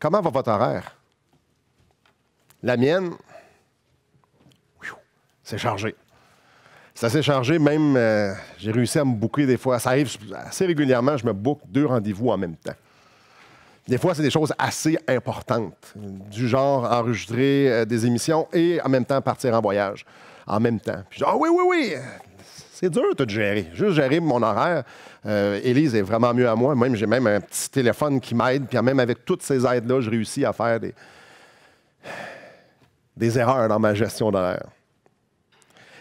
Comment va votre horaire? La mienne, c'est chargé. C'est assez chargé, même j'ai réussi à me booker des fois. Ça arrive assez régulièrement, je me book 2 rendez-vous en même temps. Des fois, c'est des choses assez importantes, du genre enregistrer des émissions et en même temps partir en voyage. En même temps. Puis je dis, ah oui, oui, oui! C'est dur tout de gérer. Juste gérer mon horaire. Élise est vraiment mieux à moi. Même, j'ai même un petit téléphone qui m'aide. Puis même avec toutes ces aides-là, je réussis à faire des erreurs dans ma gestion d'horaire.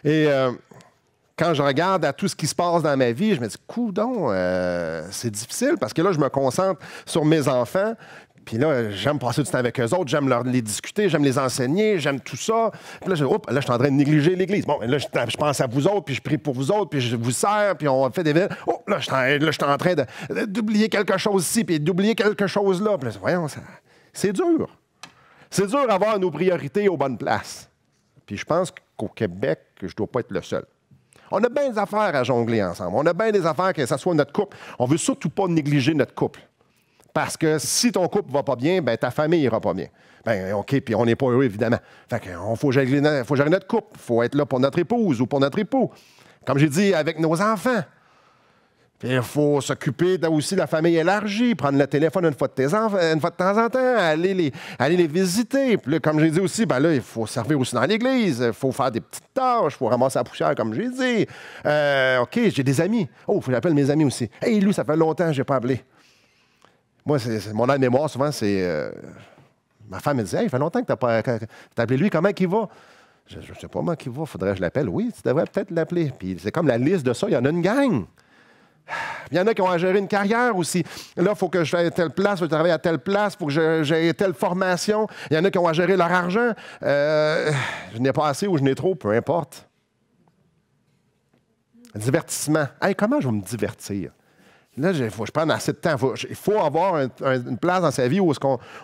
Et quand je regarde à tout ce qui se passe dans ma vie, je me dis, coudonc, c'est difficile parce que là, je me concentre sur mes enfants. Puis là, j'aime passer du temps avec eux autres, j'aime les discuter, j'aime les enseigner, j'aime tout ça. Puis là, je suis en train de négliger l'Église. Bon, là, je pense à vous autres, puis je prie pour vous autres, puis je vous sers, puis on fait des... Oh, là, je suis en train d'oublier quelque chose ici, puis d'oublier quelque chose là. Puis là, voyons, c'est dur. C'est dur d'avoir nos priorités aux bonnes places. Puis je pense qu'au Québec, je ne dois pas être le seul. On a bien des affaires à jongler ensemble. On a bien des affaires, que ce soit notre couple. On ne veut surtout pas négliger notre couple. Parce que si ton couple ne va pas bien, ben ta famille n'ira pas bien. Bien, OK, puis on n'est pas heureux, évidemment. Fait qu'il faut gérer notre couple. Il faut être là pour notre épouse ou pour notre époux. Comme j'ai dit, avec nos enfants. Puis il faut s'occuper aussi de la famille élargie, prendre le téléphone une fois de temps en temps, aller les visiter. Puis là, comme j'ai dit aussi, ben là, il faut servir aussi dans l'église. Il faut faire des petites tâches. Il faut ramasser la poussière, comme j'ai dit. OK, j'ai des amis. Oh, il faut que j'appelle mes amis aussi. Hey, lui, ça fait longtemps que je n'ai pas appelé. Moi, mon aide-mémoire, souvent, c'est... ma femme me dit, « Hey, il fait longtemps que tu n'as pas appelé lui. Comment il va? » Je ne sais pas comment il va. Faudrait que je l'appelle. Oui, tu devrais peut-être l'appeler. Puis c'est comme la liste de ça. Il y en a une gang. Il y en a qui ont à gérer une carrière aussi. Là, il faut que je fasse telle place, il faut que je travaille à telle place, il faut que j'ai telle formation. Il y en a qui ont à gérer leur argent. Je n'ai pas assez ou je n'ai trop, peu importe. Divertissement. Hey, comment je vais me divertir? Là, il faut que je prenne assez de temps. Il faut avoir une place dans sa vie où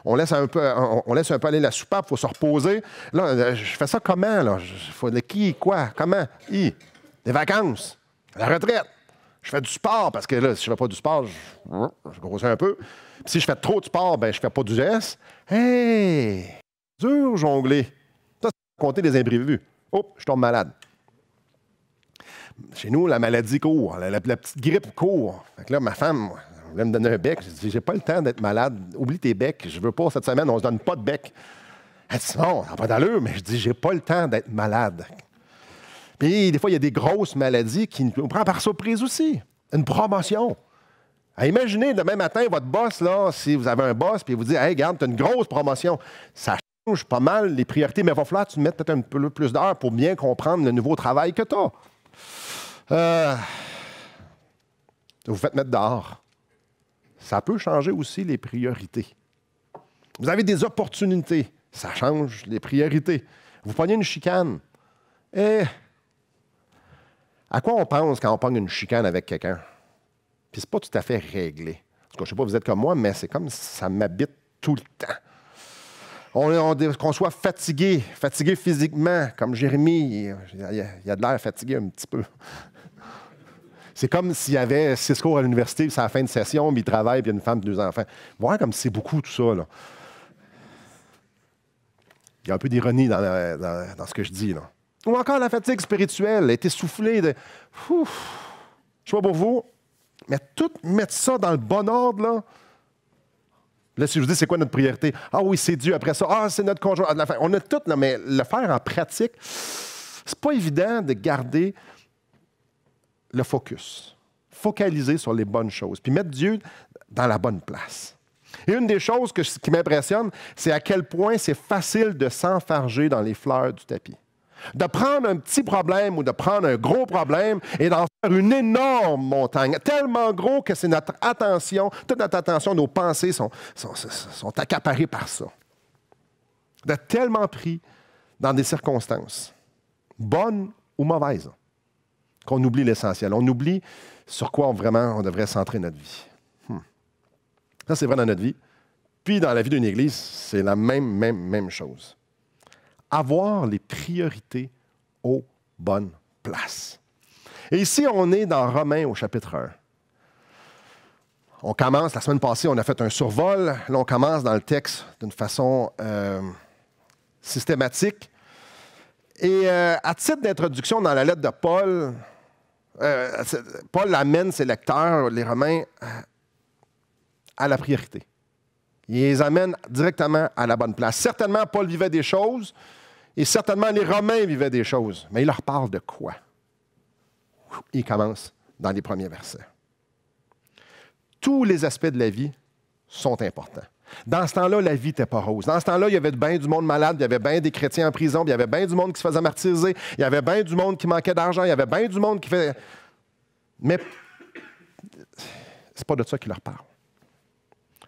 on laisse un peu aller la soupape, il faut se reposer. Là, je fais ça comment? Là? Il faut de qui, quoi, comment? Des vacances, la retraite. Je fais du sport parce que là, si je ne fais pas du sport, je grossis un peu. Puis si je fais trop de sport, ben je ne fais pas du geste. Hey! Dur jongler. Ça, c'est compter des imprévus. Oh, je tombe malade. Chez nous, la maladie court. La petite grippe court. Fait que là, ma femme elle voulait me donner un bec. Je dis, j'ai pas le temps d'être malade. Oublie tes becs. Je veux pas, cette semaine, on ne se donne pas de bec. Elle dit, non, ça n'a pas d'allure, mais je dis, j'ai pas le temps d'être malade. Puis, des fois, il y a des grosses maladies qui nous prennent par surprise aussi. Une promotion. Imaginez, demain matin, votre boss, là, si vous avez un boss, puis il vous dit, hey, regarde, tu as une grosse promotion. Ça change pas mal les priorités, mais il va falloir que tu mettes peut-être un peu plus d'heures pour bien comprendre le nouveau travail que tu as. Vous faites mettre dehors. Ça peut changer aussi les priorités. Vous avez des opportunités. Ça change les priorités. Vous pognez une chicane. Et à quoi on pense quand on pogne une chicane avec quelqu'un? Puis c'est pas tout à fait réglé. En tout cas, je ne sais pas, vous êtes comme moi, mais c'est comme ça m'habite tout le temps. Qu'on soit fatigué physiquement, comme Jérémie, il a de l'air fatigué un petit peu. C'est comme s'il y avait 6 cours à l'université, puis c'est la fin de session, puis il travaille, puis il y a une femme et 2 enfants. Voir comme c'est beaucoup tout ça, là. Il y a un peu d'ironie dans ce que je dis, là. Ou encore la fatigue spirituelle, être essoufflé de... Je ne sais pas pour vous, mais tout mettre ça dans le bon ordre, là. Là, si je vous dis, c'est quoi notre priorité? Ah oui, c'est Dieu. Après ça, c'est notre conjoint. On a tout, là, mais le faire en pratique, c'est pas évident de garder le focus. Focaliser sur les bonnes choses. Puis mettre Dieu dans la bonne place. Et une des choses qui m'impressionne, c'est à quel point c'est facile de s'enfarger dans les fleurs du tapis. De prendre un petit problème ou de prendre un gros problème et d'en faire une énorme montagne, tellement gros que c'est notre attention, toute notre attention, nos pensées sont accaparées par ça. D'être tellement pris dans des circonstances, bonnes ou mauvaises, qu'on oublie l'essentiel. On oublie sur quoi vraiment on devrait centrer notre vie. Ça, c'est vrai dans notre vie. Puis dans la vie d'une Église, c'est la même chose. Avoir les priorités aux bonnes places. Et ici, on est dans Romains au chapitre 1. On commence, la semaine passée, on a fait un survol. Là, on commence dans le texte d'une façon systématique. Et à titre d'introduction, dans la lettre de Paul, Paul amène ses lecteurs, les Romains, à la priorité. Il les amène directement à la bonne place. Certainement, Paul vivait des choses, et certainement, les Romains vivaient des choses. Mais il leur parle de quoi? Il commence dans les premiers versets. Tous les aspects de la vie sont importants. Dans ce temps-là, la vie n'était pas rose. Dans ce temps-là, il y avait bien du monde malade, il y avait bien des chrétiens en prison, il y avait bien du monde qui se faisait martyriser, il y avait bien du monde qui manquait d'argent, il y avait bien du monde qui fait... Mais c'est pas de ça qu'il leur parle.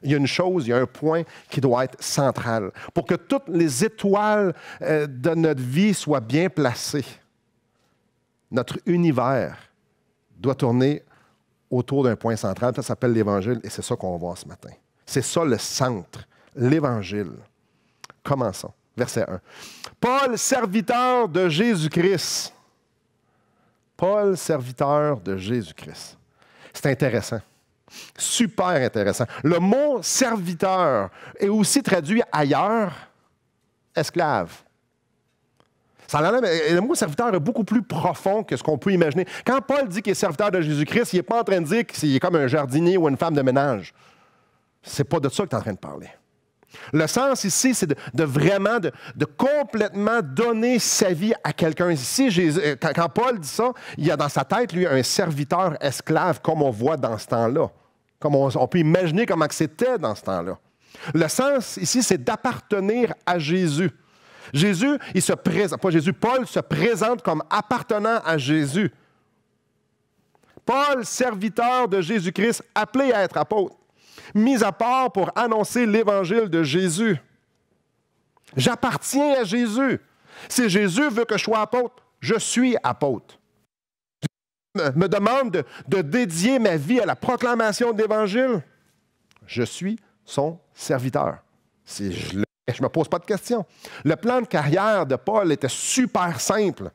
Il y a une chose, il y a un point qui doit être central. Pour que toutes les étoiles de notre vie soient bien placées, notre univers doit tourner autour d'un point central. Ça s'appelle l'Évangile et c'est ça qu'on va voir ce matin. C'est ça le centre, l'Évangile. Commençons. Verset 1. Paul, serviteur de Jésus-Christ. Paul, serviteur de Jésus-Christ. C'est intéressant. Super intéressant. Le mot serviteur est aussi traduit ailleurs, esclave. Le mot serviteur est beaucoup plus profond que ce qu'on peut imaginer. Quand Paul dit qu'il est serviteur de Jésus-Christ, il n'est pas en train de dire qu'il est comme un jardinier ou une femme de ménage. C'est pas de ça qu'il est en train de parler. Le sens ici, c'est de vraiment, de complètement donner sa vie à quelqu'un. Ici, quand Paul dit ça, il y a dans sa tête, lui, un serviteur esclave, comme on voit dans ce temps-là. Comme on peut imaginer comment c'était dans ce temps-là. Le sens ici, c'est d'appartenir à Jésus. Jésus, il se présente, pas Jésus, Paul se présente comme appartenant à Jésus. Paul, serviteur de Jésus-Christ, appelé à être apôtre, mis à part pour annoncer l'Évangile de Jésus. J'appartiens à Jésus. Si Jésus veut que je sois apôtre, je suis apôtre. Jésus me demande de dédier ma vie à la proclamation de l'Évangile. Je suis son serviteur. Si je ne me pose pas de questions. Le plan de carrière de Paul était super simple.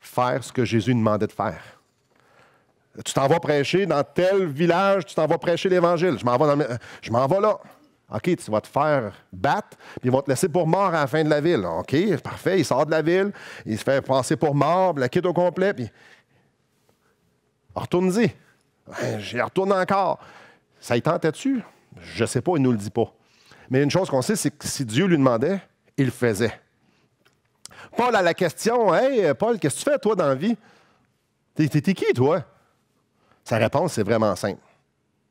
Faire ce que Jésus demandait de faire. Tu t'en vas prêcher dans tel village, tu t'en vas prêcher l'Évangile. Je m'en vais là. OK, tu vas te faire battre, puis ils vont te laisser pour mort à la fin de la ville. OK, parfait, il sort de la ville, il se fait passer pour mort, la quitte au complet, puis retourne-y. J'y retourne encore. Ça y tentait-tu? Je ne sais pas, il ne nous le dit pas. Mais une chose qu'on sait, c'est que si Dieu lui demandait, il le faisait. Paul a la question, « Hey, Paul, qu'est-ce que tu fais, toi, dans la vie? T'es qui, toi? » Sa réponse, c'est vraiment simple.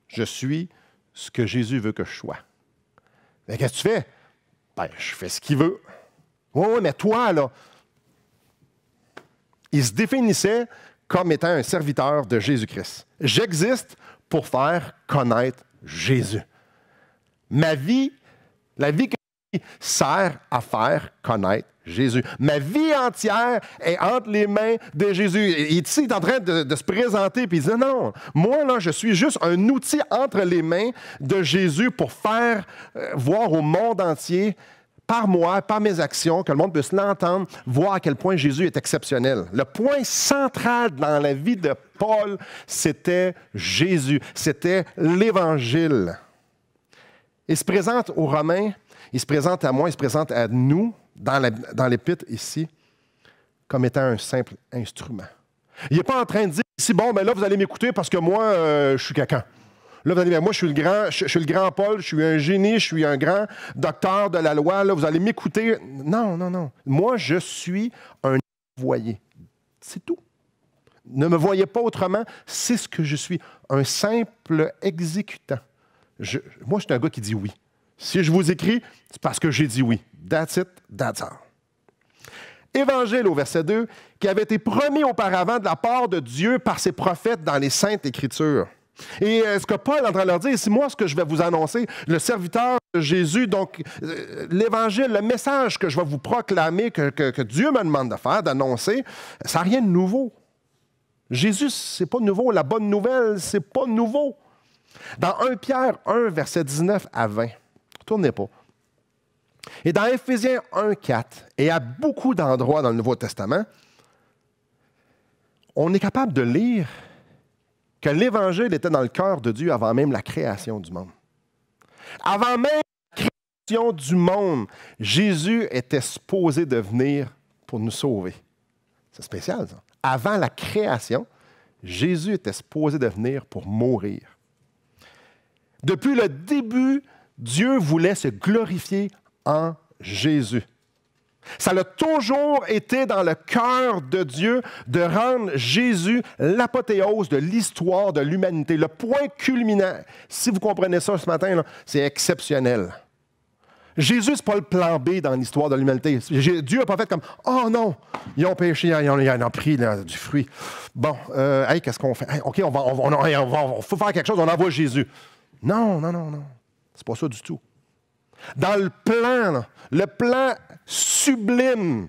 Je suis ce que Jésus veut que je sois. Mais qu'est-ce que tu fais? Ben, je fais ce qu'il veut. Oui, mais toi, là, il se définissait comme étant un serviteur de Jésus-Christ. J'existe pour faire connaître Jésus. Ma vie, la vie que je vis, sert à faire connaître Jésus. Ma vie entière est entre les mains de Jésus. Et ici, il est en train de se présenter, puis il dit, non, moi, là, je suis juste un outil entre les mains de Jésus pour faire voir au monde entier, par moi, par mes actions, que le monde puisse l'entendre, voir à quel point Jésus est exceptionnel. Le point central dans la vie de Paul, c'était Jésus, c'était l'Évangile. Il se présente aux Romains, il se présente à moi, il se présente à nous, dans l'épître ici, comme étant un simple instrument. Il n'est pas en train de dire ici, bon, ben là, vous allez m'écouter parce que moi, je suis quelqu'un. Là, vous allez dire, moi, je suis le grand Paul, je suis un génie, je suis un grand docteur de la loi, là, vous allez m'écouter. Non, non, non. Moi, je suis un envoyé. C'est tout. Ne me voyez pas autrement, c'est ce que je suis. Un simple exécutant. Moi, je suis un gars qui dit oui. Si je vous écris, c'est parce que j'ai dit oui. That's it, that's all. Évangile au verset 2, qui avait été promis auparavant de la part de Dieu par ses prophètes dans les Saintes Écritures. Et ce que Paul est en train de leur dire, c'est moi ce que je vais vous annoncer, le serviteur de Jésus, donc l'Évangile, le message que je vais vous proclamer, que Dieu me demande de faire, d'annoncer, ça n'a rien de nouveau. Jésus, c'est pas nouveau. La bonne nouvelle, c'est pas nouveau. Dans 1 Pierre 1, verset 19 à 20, tournez pas. Et dans Éphésiens 1, 4, et à beaucoup d'endroits dans le Nouveau Testament, on est capable de lire que l'Évangile était dans le cœur de Dieu avant même la création du monde. Avant même la création du monde, Jésus était supposé de venir pour nous sauver. C'est spécial, ça. Avant la création, Jésus était supposé de venir pour mourir. Depuis le début, Dieu voulait se glorifier en Jésus. Ça a toujours été dans le cœur de Dieu de rendre Jésus l'apothéose de l'histoire de l'humanité, le point culminant. Si vous comprenez ça ce matin, là, c'est exceptionnel. Jésus, ce n'est pas le plan B dans l'histoire de l'humanité. Dieu n'a pas fait comme « Oh non, ils ont péché, ils ont pris là, du fruit. Bon, hey, qu'est-ce qu'on fait? Hey, OK, on faut faire quelque chose, on envoie Jésus. » Non. C'est pas ça du tout. Dans le plan, là, le plan sublime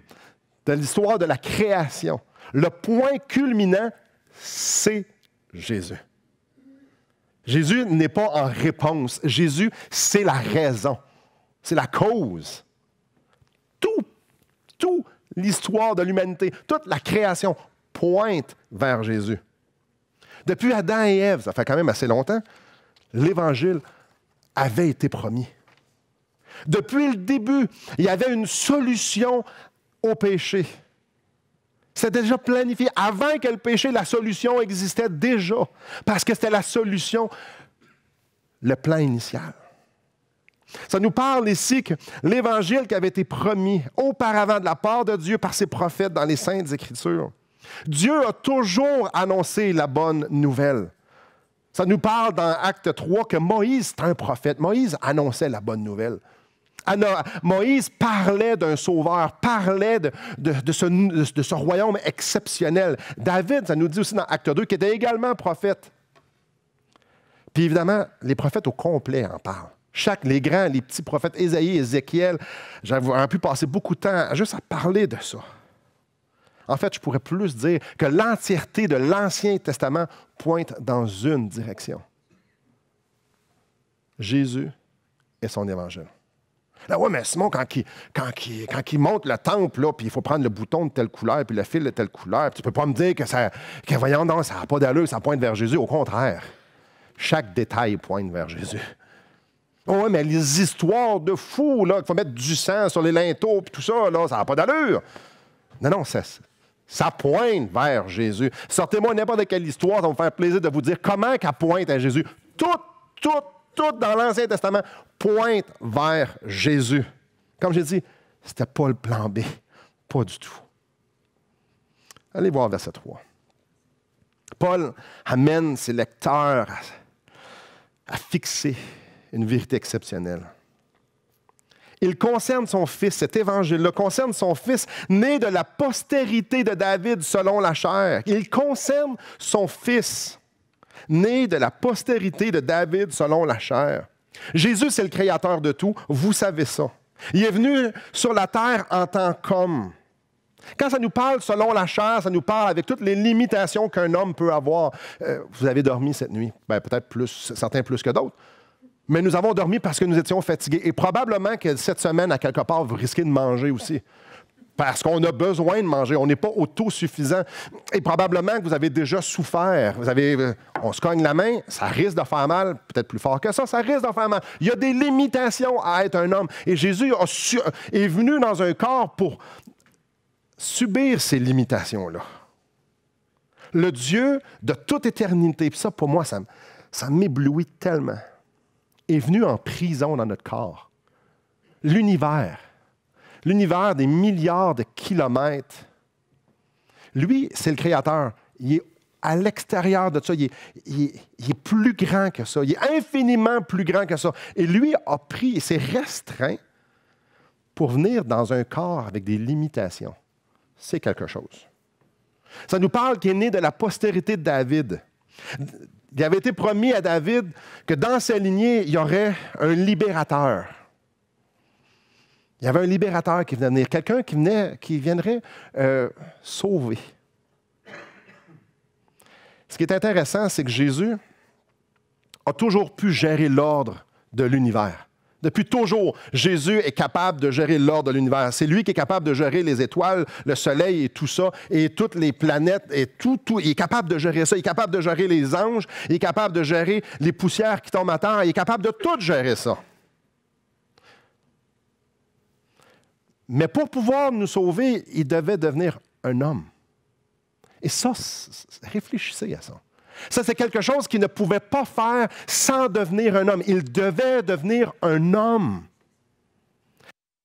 de l'histoire de la création, le point culminant, c'est Jésus. Jésus n'est pas en réponse. Jésus, c'est la raison. C'est la cause. Toute l'histoire de l'humanité, toute la création pointe vers Jésus. Depuis Adam et Ève, ça fait quand même assez longtemps, l'Évangile avait été promis. Depuis le début, il y avait une solution au péché. C'était déjà planifié. Avant que le péché, la solution existait déjà. Parce que c'était la solution, le plan initial. Ça nous parle ici que l'Évangile qui avait été promis auparavant de la part de Dieu par ses prophètes dans les Saintes Écritures. Dieu a toujours annoncé la bonne nouvelle. Ça nous parle dans Acte 3 que Moïse est un prophète. Moïse annonçait la bonne nouvelle. Moïse parlait d'un sauveur, parlait de ce royaume exceptionnel. David, ça nous dit aussi dans Acte 2, qui était également prophète. Puis évidemment, les prophètes au complet en parlent. Les grands, les petits prophètes, Ésaïe, Ézéchiel, j'aurais pu passer beaucoup de temps juste à parler de ça. En fait, je pourrais plus dire que l'entièreté de l'Ancien Testament pointe dans une direction. Jésus et son Évangile. Là, oui, mais Simon, quand il monte le temple, là, puis il faut prendre le bouton de telle couleur, puis le fil de telle couleur, tu ne peux pas me dire que voyons donc, ça n'a pas d'allure, ça pointe vers Jésus. Au contraire, chaque détail pointe vers Jésus. Oh, oui, mais les histoires de fous, là, qu'il faut mettre du sang sur les linteaux, puis tout ça, là, ça n'a pas d'allure. Non, ça pointe vers Jésus. Sortez-moi n'importe quelle histoire, ça va me faire plaisir de vous dire comment qu'elle pointe à Jésus. Tout dans l'Ancien Testament pointe vers Jésus. Comme j'ai dit, ce n'était pas le plan B. Pas du tout. Allez voir verset 3. Paul amène ses lecteurs à fixer une vérité exceptionnelle. Il concerne son fils, cet évangile-là concerne son fils né de la postérité de David selon la chair. Il concerne son fils né de la postérité de David selon la chair. Jésus, c'est le créateur de tout, vous savez ça. Il est venu sur la terre en tant qu'homme. Quand ça nous parle selon la chair, ça nous parle avec toutes les limitations qu'un homme peut avoir. Vous avez dormi cette nuit, peut-être plus, certains plus que d'autres. Mais nous avons dormi parce que nous étions fatigués. Et probablement que cette semaine, à quelque part, vous risquez de manger aussi. Parce qu'on a besoin de manger. On n'est pas autosuffisant. Et probablement que vous avez déjà souffert. On se cogne la main, ça risque de faire mal. Peut-être plus fort que ça risque de faire mal. Il y a des limitations à être un homme. Et Jésus est venu dans un corps pour subir ces limitations-là. Le Dieu de toute éternité, puis ça, pour moi, ça m'éblouit tellement, est venu en prison dans notre corps. L'univers des milliards de kilomètres, lui, c'est le Créateur. Il est à l'extérieur de ça. Il est plus grand que ça. Il est infiniment plus grand que ça. Et lui il s'est restreint pour venir dans un corps avec des limitations. C'est quelque chose. Ça nous parle qu'il est né de la postérité de David. Il avait été promis à David que dans sa lignée, il y aurait un libérateur. Il y avait un libérateur qui venait venir, quelqu'un qui viendrait sauver. Ce qui est intéressant, c'est que Jésus a toujours pu gérer l'ordre de l'univers. Depuis toujours, Jésus est capable de gérer l'ordre de l'univers. C'est lui qui est capable de gérer les étoiles, le soleil et tout ça, et toutes les planètes, et tout. Il est capable de gérer ça. Il est capable de gérer les anges. Il est capable de gérer les poussières qui tombent à terre. Il est capable de tout gérer ça. Mais pour pouvoir nous sauver, il devait devenir un homme. Et ça, réfléchissez à ça. Ça, c'est quelque chose qu'il ne pouvait pas faire sans devenir un homme. Il devait devenir un homme.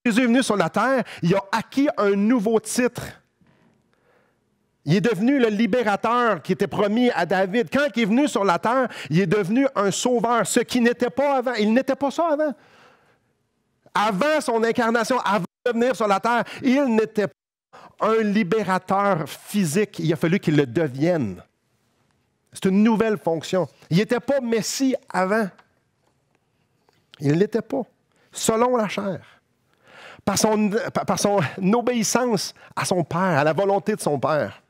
Jésus est venu sur la terre, il a acquis un nouveau titre. Il est devenu le libérateur qui était promis à David. Quand il est venu sur la terre, il est devenu un sauveur, ce qui n'était pas avant. Il n'était pas ça avant. Avant son incarnation, avant de venir sur la terre, il n'était pas un libérateur physique. Il a fallu qu'il le devienne. C'est une nouvelle fonction. Il n'était pas Messie avant. Il ne l'était pas, selon la chair. Par son obéissance à son Père, à la volonté de son Père.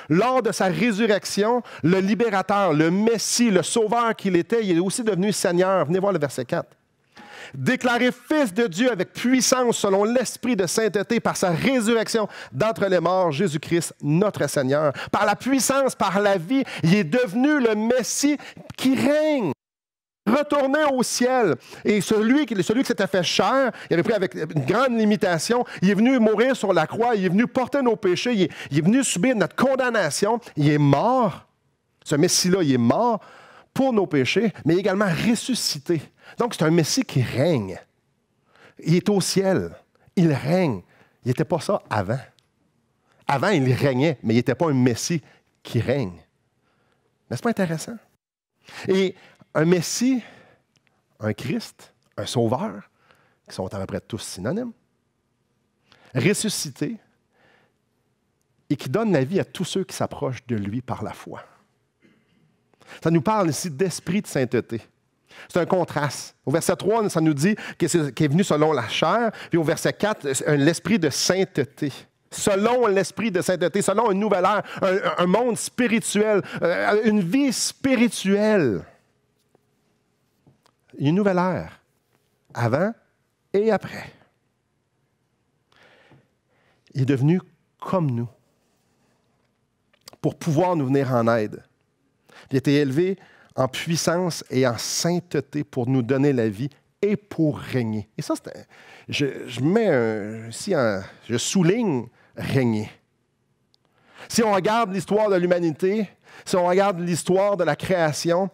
Lors de sa résurrection, le libérateur, le Messie, le sauveur qu'il était, il est aussi devenu Seigneur. Venez voir le verset 4. Déclaré Fils de Dieu avec puissance selon l'Esprit de sainteté par sa résurrection d'entre les morts, Jésus-Christ, notre Seigneur. Par la puissance, par la vie, il est devenu le Messie qui règne. Retourné au ciel. Et celui qui s'était fait chair, il avait pris avec une grande limitation, il est venu mourir sur la croix, il est venu porter nos péchés, il est venu subir notre condamnation, il est mort. Ce Messie-là, il est mort pour nos péchés, mais également ressuscité. Donc, c'est un Messie qui règne. Il est au ciel. Il règne. Il n'était pas ça avant. Avant, il régnait, mais il n'était pas un Messie qui règne. N'est-ce pas intéressant? Et un Messie, un Christ, un Sauveur, qui sont à peu près tous synonymes, ressuscité, et qui donne la vie à tous ceux qui s'approchent de lui par la foi. Ça nous parle ici d'esprit de sainteté. C'est un contraste. Au verset 3, ça nous dit qu'il est venu selon la chair, puis au verset 4, l'esprit de sainteté. Selon l'esprit de sainteté, selon une nouvelle ère, un monde spirituel, une vie spirituelle. Une nouvelle ère, avant et après. Il est devenu comme nous, pour pouvoir nous venir en aide. Il a été élevé en puissance et en sainteté pour nous donner la vie et pour régner. Et ça, je souligne régner. Si on regarde l'histoire de l'humanité, si on regarde l'histoire de la création,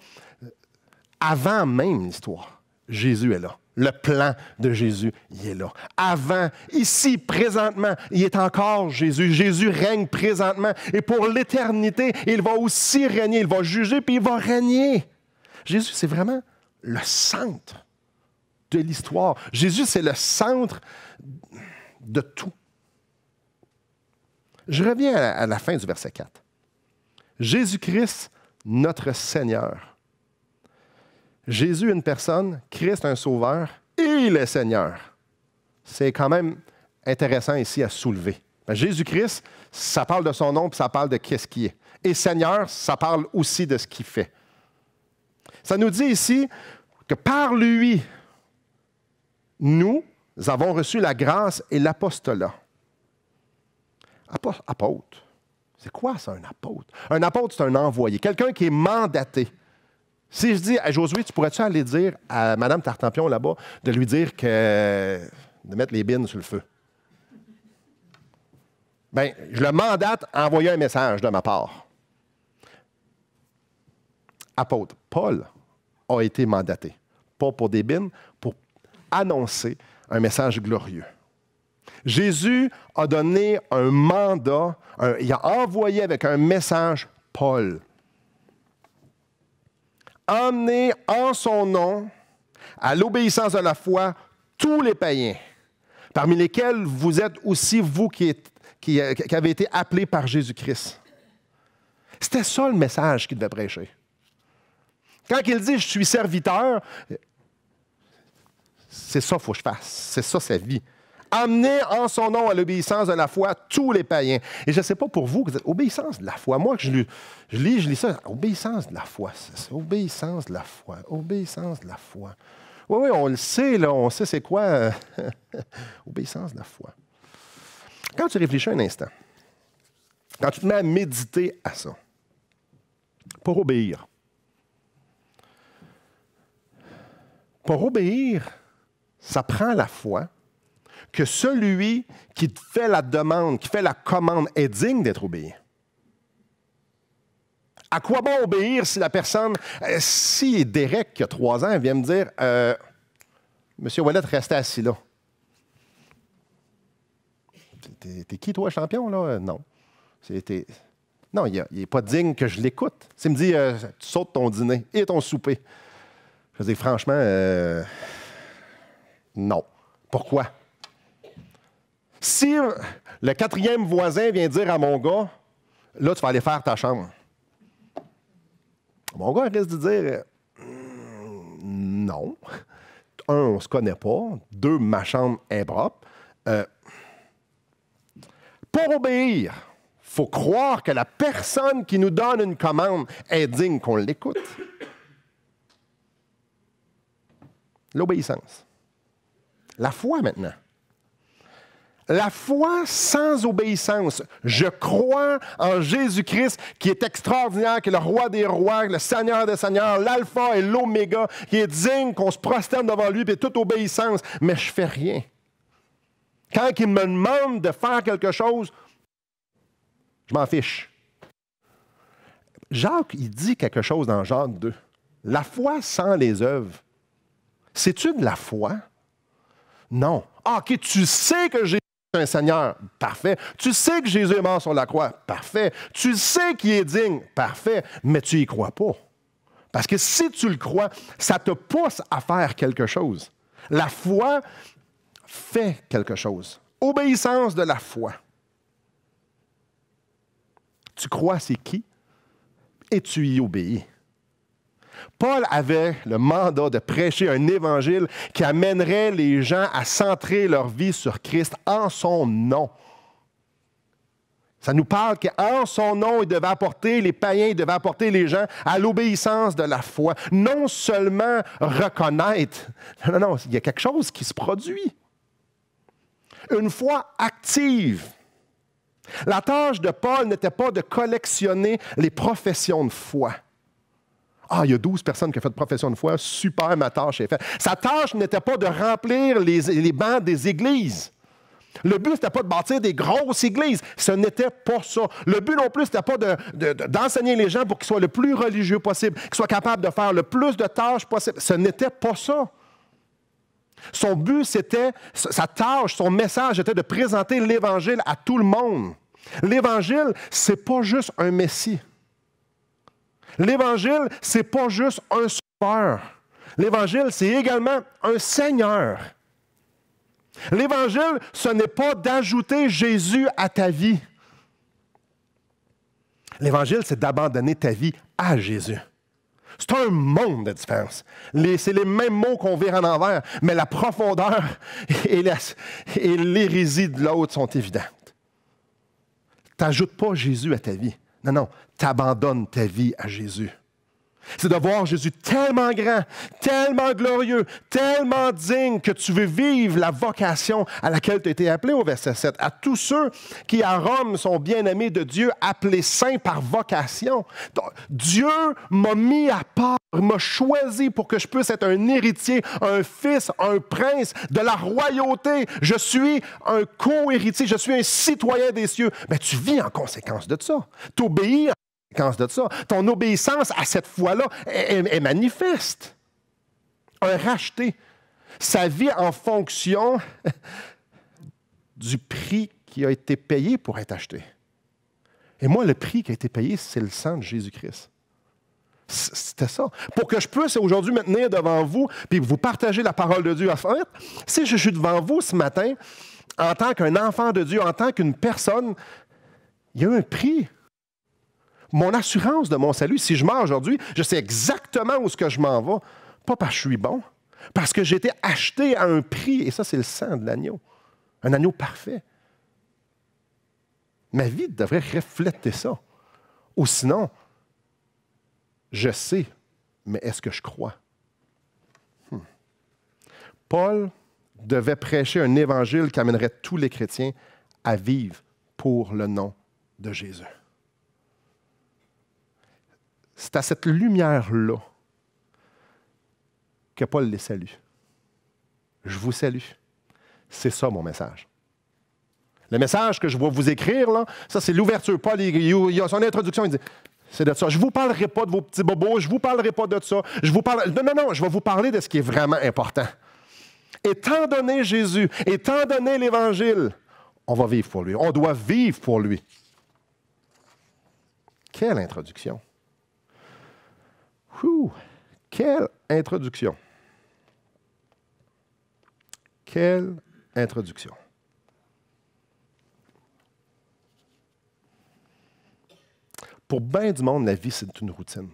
avant même l'histoire, Jésus est là. Le plan de Jésus, il est là. Avant, ici, présentement, il est encore Jésus. Jésus règne présentement. Et pour l'éternité, il va aussi régner. Il va juger, puis il va régner. Jésus, c'est vraiment le centre de l'histoire. Jésus, c'est le centre de tout. Je reviens à la fin du verset 4. Jésus-Christ, notre Seigneur. Jésus, une personne, Christ, un sauveur, et le Seigneur. C'est quand même intéressant ici à soulever. Jésus-Christ, ça parle de son nom, puis ça parle de qu'est-ce qu'il est. Et Seigneur, ça parle aussi de ce qu'il fait. Ça nous dit ici que par lui, nous avons reçu la grâce et l'apostolat. Apôtre. C'est quoi ça, un apôtre? Un apôtre, c'est un envoyé, quelqu'un qui est mandaté. Si je dis à Josué, tu pourrais-tu aller dire à Mme Tartampion là-bas de lui dire de mettre les bines sur le feu? Bien, je le mandate à envoyer un message de ma part. Apôtre, Paul a été mandaté, pas pour des bines, pour annoncer un message glorieux. Jésus a donné un mandat, il a envoyé avec un message Paul. Emmenez en son nom à l'obéissance de la foi tous les païens, parmi lesquels vous êtes aussi vous qui avez été appelés par Jésus-Christ. C'était ça le message qu'il devait prêcher. Quand il dit « je suis serviteur », c'est ça qu'il faut que je fasse. C'est ça sa vie. Amenez en son nom à l'obéissance de la foi tous les païens. Et je ne sais pas pour vous, obéissance de la foi. Moi, je lis ça. Obéissance de la foi. Obéissance de la foi. Obéissance de la foi. Oui, oui, on le sait, là, on sait c'est quoi obéissance de la foi. Quand tu réfléchis un instant, quand tu te mets à méditer à ça, pour obéir, ça prend la foi que celui qui te fait la demande, qui fait la commande, est digne d'être obéi. À quoi bon obéir si la personne, si Derek, qui a 3 ans, vient me dire Monsieur Ouellet, restez assis là. T'es qui, toi, champion, là? Non. Non, il n'est pas digne que je l'écoute. S'il me dit tu sautes ton dîner et ton souper. Je veux dire, franchement, non. Pourquoi? Si le 4e voisin vient dire à mon gars, là, tu vas aller faire ta chambre. Mon gars risque de dire non. 1, on ne se connaît pas. 2, ma chambre est propre. Pour obéir, il faut croire que la personne qui nous donne une commande est digne qu'on l'écoute. L'obéissance. La foi maintenant. La foi sans obéissance. Je crois en Jésus-Christ qui est extraordinaire, qui est le roi des rois, le Seigneur des seigneurs, l'alpha et l'oméga, qui est digne qu'on se prosterne devant lui et toute obéissance, mais je ne fais rien. Quand il me demande de faire quelque chose, je m'en fiche. Jacques, il dit quelque chose dans Jacques 2. La foi sans les œuvres. C'est-tu de la foi? Non. Ah, OK, tu sais que Jésus est un Seigneur. Parfait. Tu sais que Jésus est mort sur la croix. Parfait. Tu sais qu'il est digne. Parfait. Mais tu n'y crois pas. Parce que si tu le crois, ça te pousse à faire quelque chose. La foi fait quelque chose. Obéissance de la foi. Tu crois c'est qui et tu y obéis. Paul avait le mandat de prêcher un évangile qui amènerait les gens à centrer leur vie sur Christ en son nom. Ça nous parle qu'en son nom, il devait apporter les païens, il devait apporter les gens à l'obéissance de la foi. Non seulement reconnaître, non, il y a quelque chose qui se produit. Une foi active. La tâche de Paul n'était pas de collectionner les professions de foi. Ah, il y a 12 personnes qui ont fait de profession de foi. Super, ma tâche est faite. Sa tâche n'était pas de remplir les bancs des églises. Le but, ce n'était pas de bâtir des grosses églises. Ce n'était pas ça. Le but non plus, ce n'était pas d'enseigner les gens pour qu'ils soient le plus religieux possible, qu'ils soient capables de faire le plus de tâches possible. Ce n'était pas ça. Son but, c'était, sa tâche, son message était de présenter l'Évangile à tout le monde. L'Évangile, ce n'est pas juste un Messie. L'Évangile, ce n'est pas juste un sauveur. L'Évangile, c'est également un Seigneur. L'Évangile, ce n'est pas d'ajouter Jésus à ta vie. L'Évangile, c'est d'abandonner ta vie à Jésus. C'est un monde de différence. C'est les mêmes mots qu'on vire en envers, mais la profondeur et l'hérésie de l'autre sont évidentes. Tu n'ajoutes pas Jésus à ta vie. Non, non, tu abandonnes ta vie à Jésus. C'est de voir Jésus tellement grand, tellement glorieux, tellement digne que tu veux vivre la vocation à laquelle tu as été appelé au verset 7. À tous ceux qui à Rome sont bien-aimés de Dieu, appelés saints par vocation. Donc, Dieu m'a mis à part, m'a choisi pour que je puisse être un héritier, un fils, un prince de la royauté. Je suis un co-héritier, je suis un citoyen des cieux. Mais tu vis en conséquence de ça. Tu obéis de ça. Ton obéissance à cette foi-là est manifeste. Un racheté. Sa vie en fonction du prix qui a été payé pour être acheté. Et moi, le prix qui a été payé, c'est le sang de Jésus-Christ. C'était ça. Pour que je puisse aujourd'hui me tenir devant vous puis vous partager la parole de Dieu. En fait, si je suis devant vous ce matin, en tant qu'un enfant de Dieu, en tant qu'une personne, il y a un prix. Mon assurance de mon salut, si je meurs aujourd'hui, je sais exactement où est-ce que je m'en vais. Pas parce que je suis bon, parce que j'ai été acheté à un prix, et ça, c'est le sang de l'agneau. Un agneau parfait. Ma vie devrait refléter ça. Ou sinon, je sais, mais est-ce que je crois? Paul devait prêcher un évangile qui amènerait tous les chrétiens à vivre pour le nom de Jésus. C'est à cette lumière-là que Paul les salue. Je vous salue. C'est ça mon message. Le message que je vais vous écrire, là, ça c'est l'ouverture. Paul, il a son introduction, il dit, c'est de ça. Je ne vous parlerai pas de vos petits bobos, je ne vous parlerai pas de ça. Non, je vais vous parler de ce qui est vraiment important. Étant donné Jésus, étant donné l'Évangile, on va vivre pour lui. On doit vivre pour lui. Quelle introduction! Quelle introduction! Quelle introduction! Pour bien du monde, la vie, c'est une routine.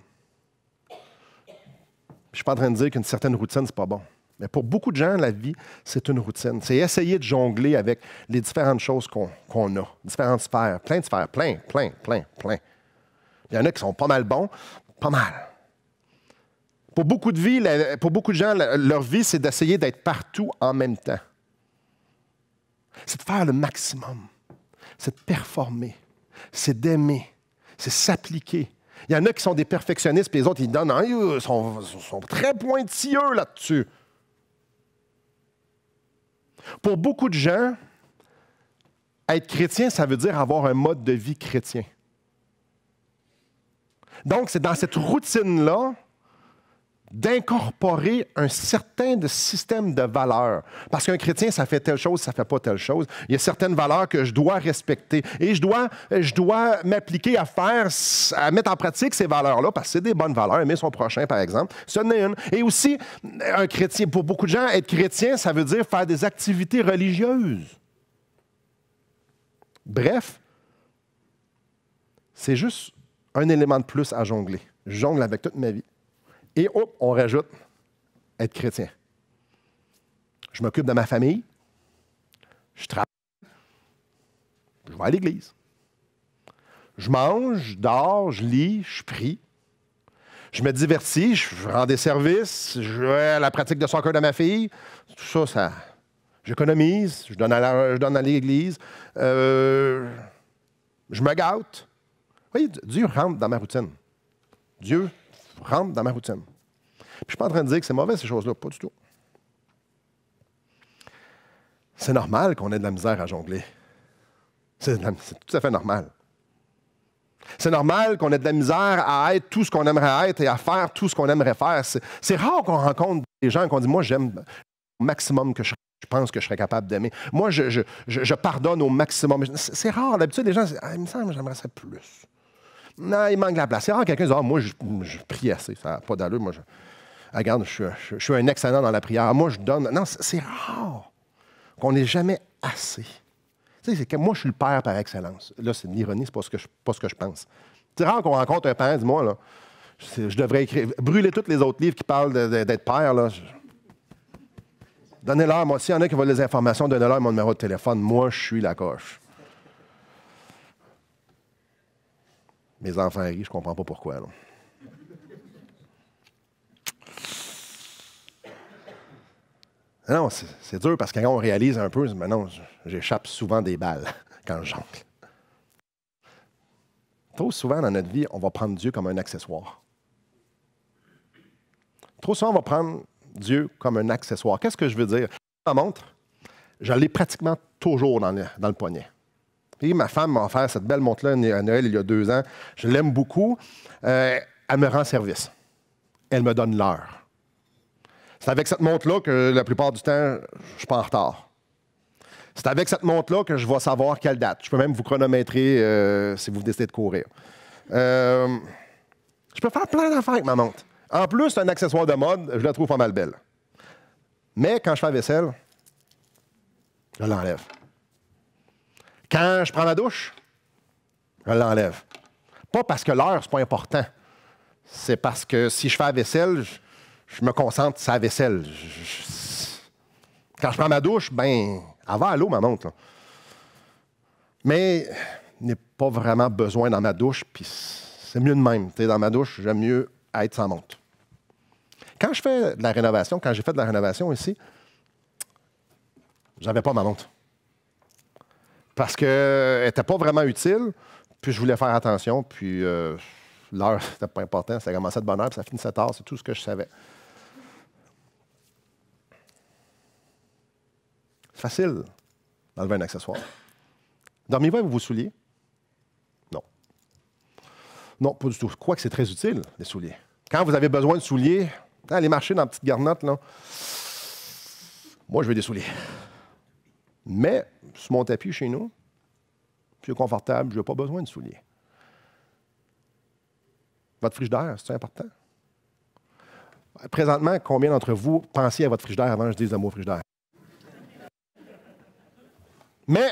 Je ne suis pas en train de dire qu'une certaine routine, ce n'est pas bon. Mais pour beaucoup de gens, la vie, c'est une routine. C'est essayer de jongler avec les différentes choses qu'on a, différentes sphères, plein de sphères, plein. Il y en a qui sont pas mal bons, pas mal. Pour beaucoup de gens, leur vie, c'est d'essayer d'être partout en même temps. C'est de faire le maximum. C'est de performer. C'est d'aimer. C'est s'appliquer. Il y en a qui sont des perfectionnistes, puis les autres, ils donnent, ils sont très pointilleux là-dessus. Pour beaucoup de gens, être chrétien, ça veut dire avoir un mode de vie chrétien. Donc, c'est dans cette routine-là d'incorporer un certain système de valeurs. Parce qu'un chrétien, ça fait telle chose, ça ne fait pas telle chose. Il y a certaines valeurs que je dois respecter. Et je dois m'appliquer à mettre en pratique ces valeurs-là, parce que c'est des bonnes valeurs. Aimer son prochain, par exemple, ça en est une. Et aussi, un chrétien, pour beaucoup de gens, être chrétien, ça veut dire faire des activités religieuses. Bref, c'est juste un élément de plus à jongler. Je jongle avec toute ma vie. Et hop, on rajoute être chrétien. Je m'occupe de ma famille, je travaille, je vais à l'église. Je mange, je dors, je lis, je prie. Je me divertis, je rends des services, je vais à la pratique de soccer de ma fille. Tout ça, j'économise, je donne à l'église, je me gâte. Oui, Dieu rentre dans ma routine. Dieu rentre dans ma routine. Puis, je ne suis pas en train de dire que c'est mauvais, ces choses-là. Pas du tout. C'est normal qu'on ait de la misère à jongler. C'est tout à fait normal. C'est normal qu'on ait de la misère à être tout ce qu'on aimerait être et à faire tout ce qu'on aimerait faire. C'est rare qu'on rencontre des gens qui ont dit « Moi, j'aime au maximum que je pense que je serais capable d'aimer. Moi, je pardonne au maximum. » C'est rare. D'habitude, les gens disent « Il me semble que j'aimerais ça plus. » Non, il manque de la place. C'est rare quelqu'un dit « moi, je prie assez. Ça n'a pas d'allure. Moi, regarde, je suis un excellent dans la prière. Moi, je donne. » Non, c'est rare qu'on n'ait jamais assez. Tu sais, c'est que moi, je suis le père par excellence. Là, c'est une ironie, c'est pas ce que je pense. C'est rare qu'on rencontre un parent, dis-moi, là, je devrais brûler tous les autres livres qui parlent d'être père, là. Donnez-leur, moi, s'il y en a qui veulent les informations, donnez-leur mon numéro de téléphone. Moi, je suis la coche. Mes enfants rient, je ne comprends pas pourquoi. Là. Non, c'est dur parce que quand on réalise un peu, maintenant, j'échappe souvent des balles quand je jongle. Trop souvent dans notre vie, on va prendre Dieu comme un accessoire. Trop souvent, on va prendre Dieu comme un accessoire. Qu'est-ce que je veux dire? Ma montre, je l'ai pratiquement toujours dans le poignet. Et ma femme m'a offert cette belle montre-là à Noël il y a 2 ans. Je l'aime beaucoup. Elle me rend service. Elle me donne l'heure. C'est avec cette montre-là que la plupart du temps, je suis pas en retard. C'est avec cette montre-là que je vais savoir quelle date. Je peux même vous chronométrer si vous décidez de courir. Je peux faire plein d'affaires avec ma montre. En plus, c'est un accessoire de mode, je la trouve pas mal belle. Mais quand je fais la vaisselle, je l'enlève. Quand je prends ma douche, je l'enlève. Pas parce que l'heure, c'est pas important. C'est parce que si je fais la vaisselle, je me concentre sur la vaisselle. Quand je prends ma douche, ben, elle va à l'eau, ma montre. Là. Mais il n'y a pas vraiment besoin dans ma douche, puis c'est mieux de même. T'sais, dans ma douche, j'aime mieux être sans montre. Quand je fais de la rénovation, quand j'ai fait de la rénovation ici, Je n'avais pas ma montre. Parce qu'elle n'était pas vraiment utile, puis je voulais faire attention, puis l'heure, c'était pas important, ça commençait de bonne heure, puis ça finissait tard, c'est tout ce que je savais. C'est facile d'enlever un accessoire. Dormez-vous avec vos souliers? Non. Non, pas du tout. Quoique c'est très utile, les souliers. Quand vous avez besoin de souliers, allez marcher dans la petite garnotte, là. Moi, je veux des souliers. Mais, sur mon tapis chez nous, c'est confortable, je n'ai pas besoin de souliers. Votre frigidaire, c'est important? Présentement, combien d'entre vous pensiez à votre frigidaire avant que je dise le mot frigidaire? Mais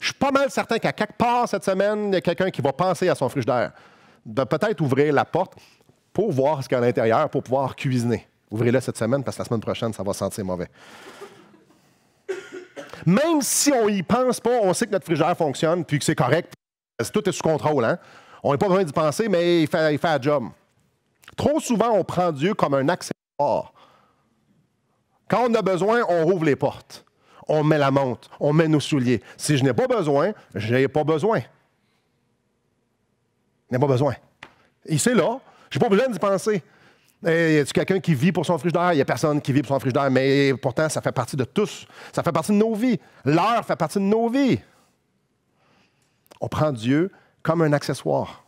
je suis pas mal certain qu'à quelque part cette semaine, il y a quelqu'un qui va penser à son frigidaire. De peut-être ouvrir la porte pour voir ce qu'il y a à l'intérieur, pour pouvoir cuisiner. Ouvrez-le cette semaine, parce que la semaine prochaine, ça va sentir mauvais. Même si on n'y pense pas, on sait que notre frigidaire fonctionne, puis que c'est correct, tout est sous contrôle. Hein? On n'a pas besoin d'y penser, mais il fait la job. Trop souvent, on prend Dieu comme un accessoire. Quand on a besoin, on rouvre les portes. On met la montre, on met nos souliers. Si je n'ai pas besoin, je n'ai pas besoin. Je n'ai pas besoin. Et c'est là, je n'ai pas besoin d'y penser. Y a-t-il quelqu'un qui vit pour son frigidaire? Il n'y a personne qui vit pour son frigidaire, mais pourtant, ça fait partie de tous. Ça fait partie de nos vies. L'heure fait partie de nos vies. On prend Dieu comme un accessoire.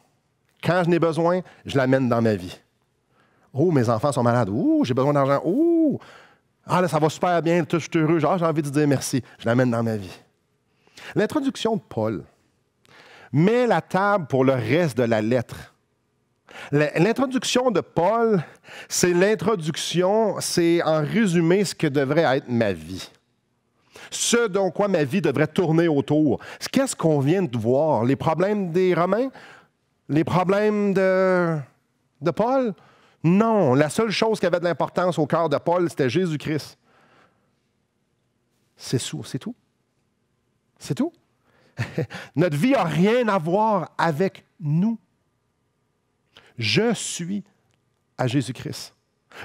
Quand je n'ai besoin, je l'amène dans ma vie. Oh, mes enfants sont malades. Oh, j'ai besoin d'argent. Oh, ah, là, ça va super bien. Je suis heureux. J'ai envie de dire merci. Je l'amène dans ma vie. L'introduction de Paul met la table pour le reste de la lettre. L'introduction de Paul, c'est l'introduction, c'est en résumé ce que devrait être ma vie. Ce dont quoi ma vie devrait tourner autour. Qu'est-ce qu'on vient de voir? Les problèmes des Romains? Les problèmes de Paul? Non, la seule chose qui avait de l'importance au cœur de Paul, c'était Jésus-Christ. C'est tout. C'est tout. Notre vie n'a rien à voir avec nous. Je suis à Jésus-Christ.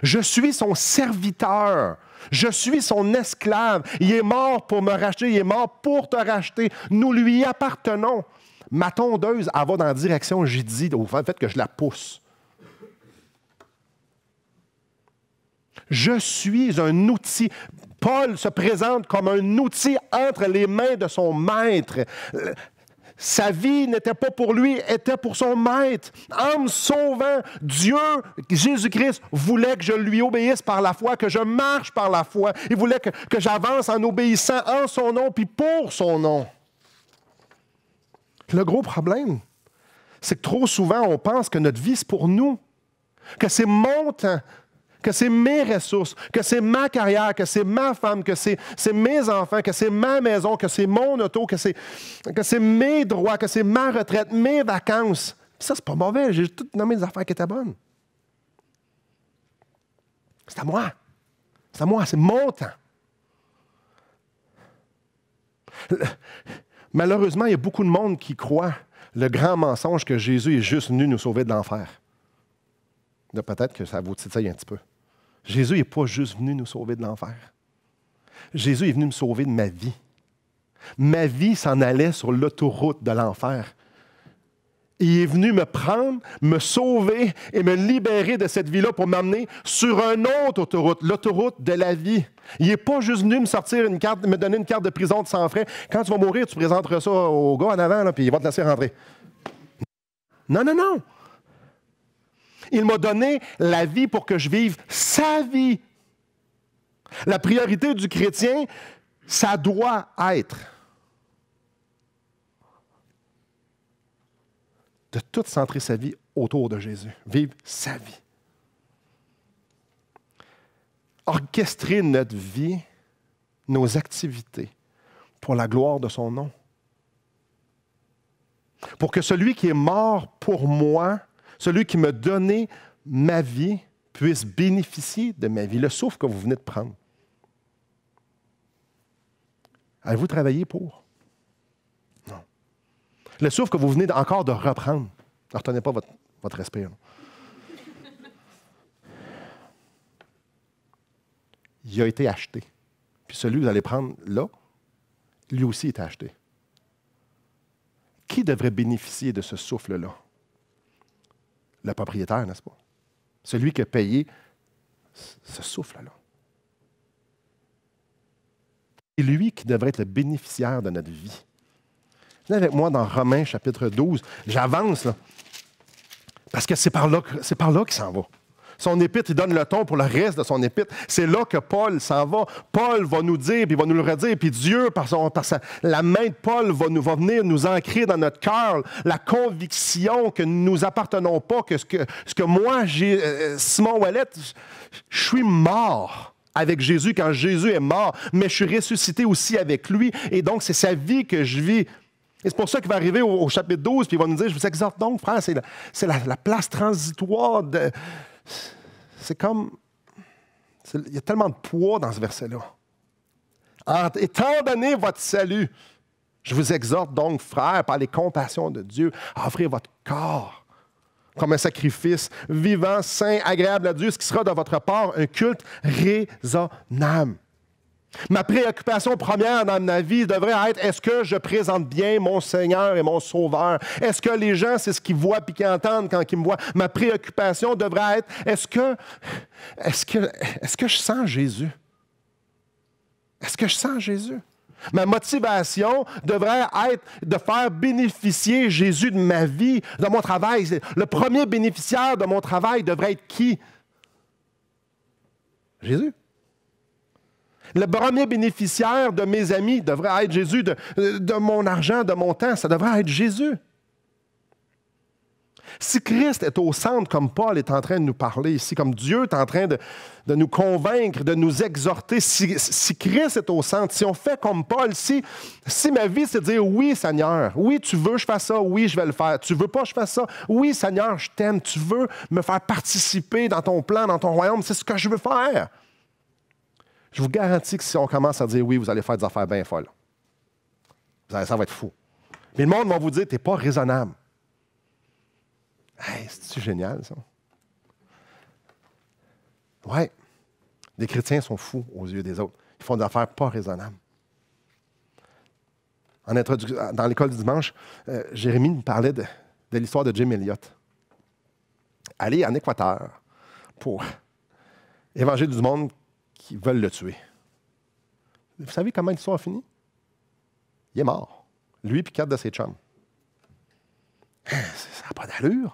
Je suis son serviteur. Je suis son esclave. Il est mort pour me racheter. Il est mort pour te racheter. Nous lui appartenons. Ma tondeuse, elle va dans la direction, j'ai dit, au fait que je la pousse. Je suis un outil. Paul se présente comme un outil entre les mains de son maître. Sa vie n'était pas pour lui, était pour son maître. En me sauvant, Dieu, Jésus-Christ, voulait que je lui obéisse par la foi, que je marche par la foi. Il voulait que j'avance en obéissant en son nom puis pour son nom. Le gros problème, c'est que trop souvent, on pense que notre vie, c'est pour nous, que c'est mon temps, que c'est mes ressources, que c'est ma carrière, que c'est ma femme, que c'est mes enfants, que c'est ma maison, que c'est mon auto, que c'est mes droits, que c'est ma retraite, mes vacances. Puis ça, c'est pas mauvais. J'ai tout nommé des affaires qui étaient bonnes. C'est à moi. C'est à moi. C'est mon temps. Malheureusement, il y a beaucoup de monde qui croit le grand mensonge que Jésus est juste venu nous sauver de l'enfer. Peut-être que ça vous titille un petit peu. Jésus n'est pas juste venu nous sauver de l'enfer. Jésus est venu me sauver de ma vie. Ma vie s'en allait sur l'autoroute de l'enfer. Il est venu me prendre, me sauver et me libérer de cette vie-là pour m'amener sur une autre autoroute, l'autoroute de la vie. Il n'est pas juste venu me sortir une carte, me donner une carte de prison de sans frais. Quand tu vas mourir, tu présenteras ça au gars en avant, là, puis il va te laisser rentrer. Non, non, non. Il m'a donné la vie pour que je vive sa vie. La priorité du chrétien, ça doit être de tout centrer sa vie autour de Jésus. Vivre sa vie. Orchestrer notre vie, nos activités, pour la gloire de son nom. Pour que celui qui est mort pour moi, celui qui m'a donné ma vie, puisse bénéficier de ma vie, le souffle que vous venez de prendre. Avez-vous travaillé pour? Non. Le souffle que vous venez encore de reprendre. Ne retenez pas votre respire. Il a été acheté. Puis celui que vous allez prendre là, lui aussi est acheté. Qui devrait bénéficier de ce souffle-là? Le propriétaire, n'est-ce pas? Celui qui a payé ce souffle-là. C'est lui qui devrait être le bénéficiaire de notre vie. Venez avec moi dans Romains chapitre 12. J'avance, là. Parce que c'est par là qu'il s'en va. Son épître, il donne le ton pour le reste de son épître. C'est là que Paul s'en va. Paul va nous dire, puis il va nous le redire, puis Dieu, la main de Paul va venir nous ancrer dans notre cœur la conviction que nous nous appartenons pas, que ce que moi, Simon Ouellet, je suis mort avec Jésus quand Jésus est mort, mais je suis ressuscité aussi avec lui, et donc c'est sa vie que je vis. Et c'est pour ça qu'il va arriver au chapitre 12, puis il va nous dire, je vous exhorte donc, frère, c'est la place transitoire de... C'est comme... Il y a tellement de poids dans ce verset-là. Étant donné votre salut, je vous exhorte donc, frères, par les compassions de Dieu, à offrir votre corps comme un sacrifice vivant, saint, agréable à Dieu, ce qui sera de votre part un culte raisonnable. Ma préoccupation première dans ma vie devrait être, est-ce que je présente bien mon Seigneur et mon Sauveur? Est-ce que les gens, c'est ce qu'ils voient et qu'ils entendent quand ils me voient? Ma préoccupation devrait être, est-ce que je sens Jésus? Est-ce que je sens Jésus? Ma motivation devrait être de faire bénéficier Jésus de ma vie, de mon travail. Le premier bénéficiaire de mon travail devrait être qui? Jésus. Le premier bénéficiaire de mes amis devrait être Jésus, de mon argent, de mon temps, ça devrait être Jésus. Si Christ est au centre, comme Paul est en train de nous parler ici, comme Dieu est en train de nous convaincre, de nous exhorter, si Christ est au centre, si on fait comme Paul, si ma vie c'est de dire oui Seigneur, oui tu veux que je fasse ça, oui je vais le faire, tu veux pas que je fasse ça, oui Seigneur je t'aime, tu veux me faire participer dans ton plan, dans ton royaume, c'est ce que je veux faire. Je vous garantis que si on commence à dire oui, vous allez faire des affaires bien folles. Ça va être fou. Mais le monde va vous dire, tu n'es pas raisonnable. Hey, c'est-tu génial, ça? Oui. Les chrétiens sont fous aux yeux des autres. Ils font des affaires pas raisonnables. Dans l'école du dimanche, Jérémie nous parlait de l'histoire de Jim Elliott. Aller en Équateur pour évangéliser du monde qui veulent le tuer. Vous savez comment l'histoire a fini? Il est mort. Lui et 4 de ses chums. Ça n'a pas d'allure.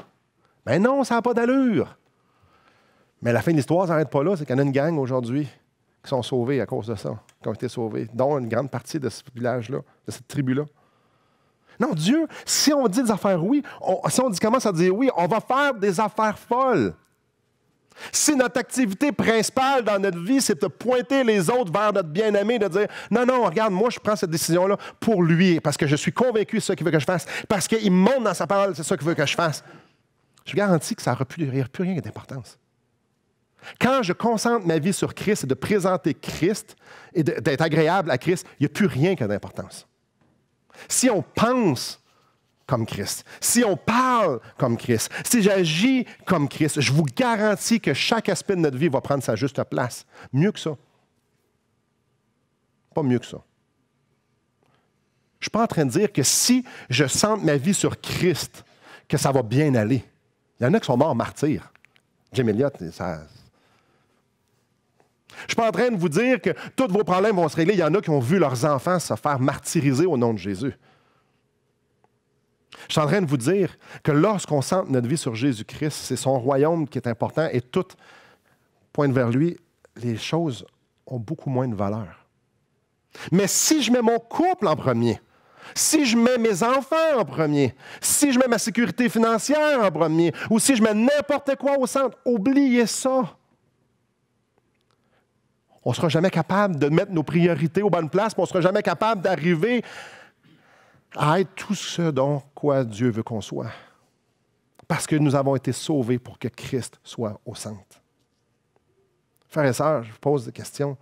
Ben non, ça n'a pas d'allure. Mais la fin de l'histoire, ça n'arrête pas là. C'est qu'il y en a une gang aujourd'hui qui sont sauvés à cause de ça, qui ont été sauvés, dont une grande partie de ce village-là, de cette tribu-là. Non, Dieu, si on dit des affaires oui, si on commence à dire oui, on va faire des affaires folles. Si notre activité principale dans notre vie, c'est de pointer les autres vers notre bien-aimé, de dire « Non, non, regarde, moi, je prends cette décision-là pour lui, parce que je suis convaincu que c'est ça qu'il veut que je fasse, parce qu'il me montre dans sa parole, c'est ça qu'il veut que je fasse. » Je vous garantis que ça n'aura plus rien d'importance. Quand je concentre ma vie sur Christ et de présenter Christ et d'être agréable à Christ, il n'y a plus rien qui a d'importance. Si on pense comme Christ, si on parle comme Christ, si j'agis comme Christ, je vous garantis que chaque aspect de notre vie va prendre sa juste place. Mieux que ça. Pas mieux que ça. Je ne suis pas en train de dire que si je centre ma vie sur Christ, que ça va bien aller. Il y en a qui sont morts martyrs. Jim Elliott, ça... Je ne suis pas en train de vous dire que tous vos problèmes vont se régler. Il y en a qui ont vu leurs enfants se faire martyriser au nom de Jésus. Je suis en train de vous dire que lorsqu'on centre notre vie sur Jésus-Christ, c'est son royaume qui est important et tout pointe vers lui, les choses ont beaucoup moins de valeur. Mais si je mets mon couple en premier, si je mets mes enfants en premier, si je mets ma sécurité financière en premier, ou si je mets n'importe quoi au centre, oubliez ça. On ne sera jamais capable de mettre nos priorités aux bonnes places, puis on ne sera jamais capable d'arriver à être tout ce dont quoi Dieu veut qu'on soit. Parce que nous avons été sauvés pour que Christ soit au centre. Frères et sœurs, je vous pose des questions.